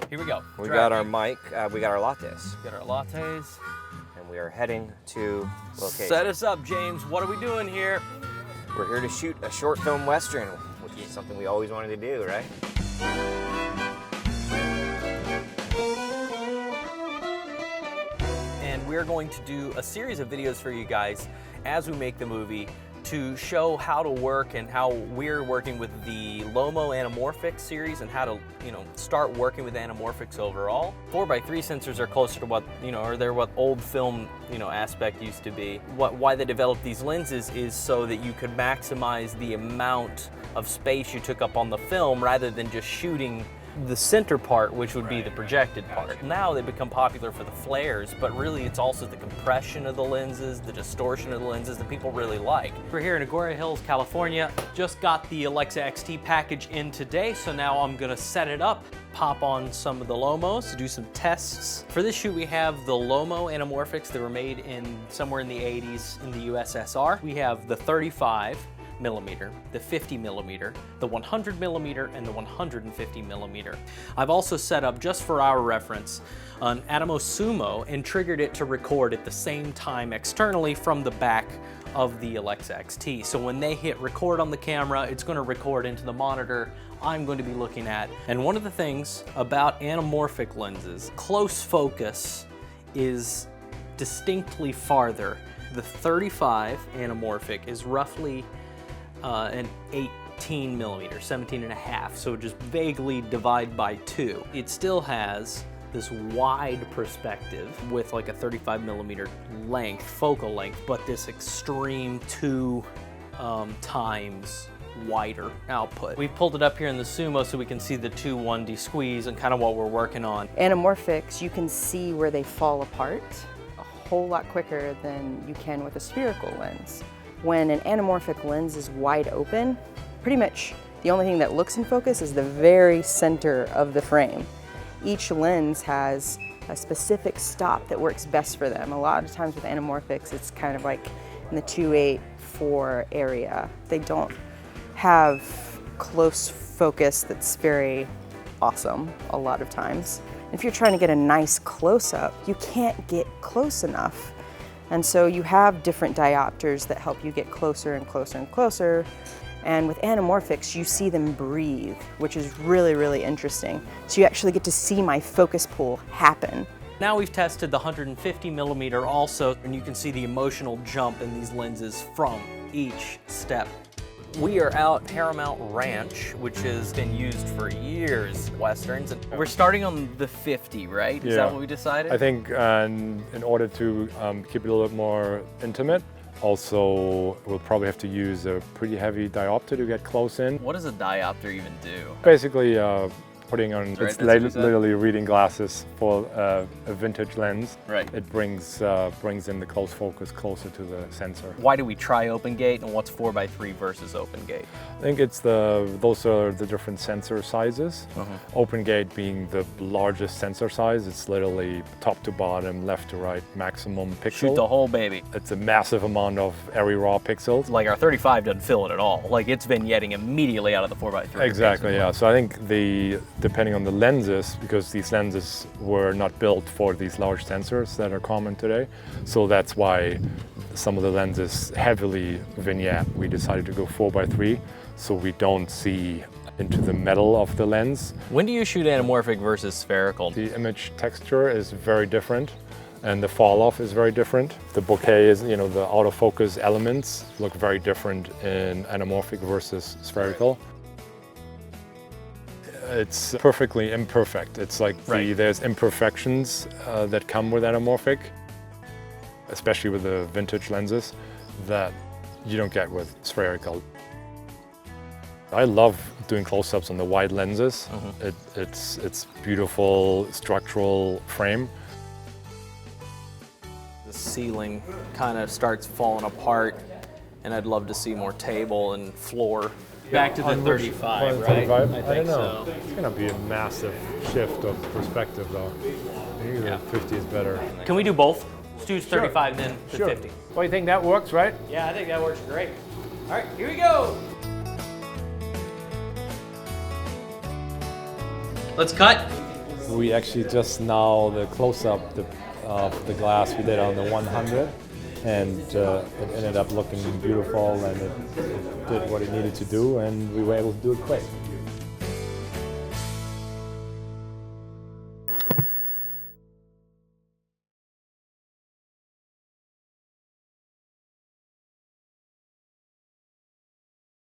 Here we go. We got our mic, we got our lattes. Got our lattes. And we are heading to location. Set us up, James. What are we doing here? We're here to shoot a short film Western, which is something we always wanted to do, right? And we're going to do a series of videos for you guys as we make the movie to show how to work and how we're working with the Lomo Anamorphic series and how to, start working with anamorphics overall. 4x3 sensors are closer to what, or they're what old film, aspect used to be. Why they developed these lenses is so that you could maximize the amount of space you took up on the film rather than just shooting the center part, which would be the projected part. Now they become popular for the flares, but really it's also the compression of the lenses, the distortion of the lenses that people really like. We're here in Agoura Hills, California. Just got the Alexa XT package in today, so now I'm gonna set it up, pop on some of the Lomos, do some tests. For this shoot, we have the Lomo Anamorphics that were made in somewhere in the 80s in the USSR. We have the 35 millimeter, the 50 millimeter, the 100 millimeter, and the 150 millimeter. I've also set up, just for our reference, an Atomos Sumo and triggered it to record at the same time externally from the back of the Alexa XT. So when they hit record on the camera, it's going to record into the monitor I'm going to be looking at. And one of the things about anamorphic lenses, close focus is distinctly farther. The 35 anamorphic is roughly an 18 millimeter, 17 and a half, so just vaguely divide by 2. It still has this wide perspective with like a 35 millimeter length, focal length, but this extreme 2 times wider output. We pulled it up here in the Sumo so we can see the 2-1D squeeze and kind of what we're working on. Anamorphics, you can see where they fall apart a whole lot quicker than you can with a spherical lens. When an anamorphic lens is wide open, pretty much the only thing that looks in focus is the very center of the frame. Each lens has a specific stop that works best for them. A lot of times with anamorphics, it's kind of like in the 2.8-4 area. They don't have close focus that's very awesome a lot of times. If you're trying to get a nice close-up, you can't get close enough. And so you have different diopters that help you get closer and closer and closer. And with anamorphics, you see them breathe, which is really, really interesting. So you actually get to see my focus pull happen. Now we've tested the 150 millimeter also, and you can see the emotional jump in these lenses from each step. We are out Paramount Ranch, which has been used for years, Westerns. And we're starting on the 50, right? Is that what we decided? I think in order to keep it a little bit more intimate, also we'll probably have to use a pretty heavy diopter to get close in. What does a diopter even do? Basically, putting on, Right, it's literally reading glasses for a vintage lens. Right. It brings in the close focus closer to the sensor. Why do we try open gate, and what's 4x3 versus open gate? I think it's those are the different sensor sizes. Open gate being the largest sensor size. It's literally top to bottom, left to right, maximum pixel. Shoot the whole baby. It's a massive amount of airy raw pixels. Like our 35 doesn't fill it at all. Like it's vignetting immediately out of the 4x3. Exactly, yeah. So I think depending on the lenses, because these lenses were not built for these large sensors that are common today. So that's why some of the lenses heavily vignette. We decided to go 4x3 so we don't see into the metal of the lens. When do you shoot anamorphic versus spherical? The image texture is very different and the fall off is very different. The bokeh is, the autofocus elements look very different in anamorphic versus spherical. It's perfectly imperfect. It's like there's imperfections that come with anamorphic, especially with the vintage lenses, that you don't get with spherical. I love doing close-ups on the wide lenses. It's beautiful structural frame. The ceiling kind of starts falling apart, and I'd love to see more table and floor. Back to the 35, right? I don't know. So. It's going to be a massive shift of perspective, though. I think the 50 is better. Can we do both? Let's do 35 then to 50. Well, you think that works, right? Yeah, I think that works great. All right, here we go. Let's cut. We actually just now, the close-up of the glass we did on the 100, and it ended up looking beautiful, and it did what it needed to do, and we were able to do it quick.